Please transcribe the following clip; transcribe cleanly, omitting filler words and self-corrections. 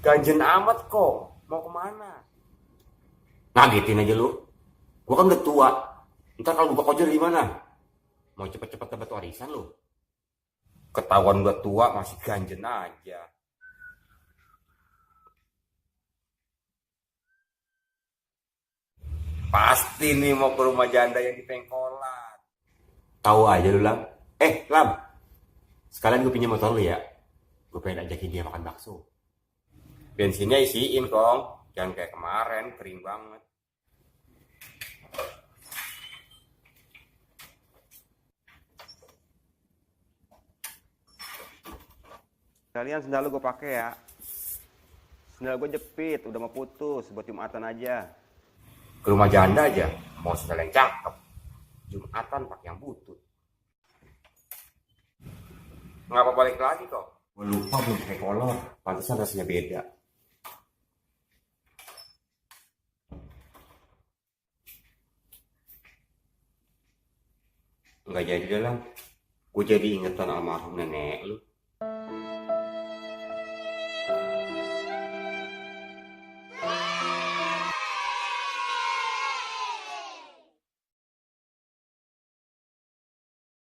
Ganjen amat kok. Mau kemana? Ngagetin aja lu. Gua kan udah tua. Ntar kalau gua kojol gimana? Mau cepet-cepet dapat warisan lu? Ketahuan udah tua masih ganjen aja. Pasti nih mau ke rumah janda yang di Pengkolan. Tahu aja lu, Lam. Lam. Sekalian gue pinjam motor lu ya. Gue pengen ajakin dia makan bakso. Bensinnya isiin, Kong. Jangan kayak kemarin, kering banget. Kalian sendal lu gue pakai ya. Sendal gue jepit, udah mau putus, buat Jumatan aja. Ke rumah janda aja, mau sendal yang cakep. Jumatan pakai yang butut. Ngapa balik lagi kok? Gue lupa belum pakai kolor, pantesan rasanya beda. Enggak jadi dalam. Gue jadi ingetan almarhum nenek lu.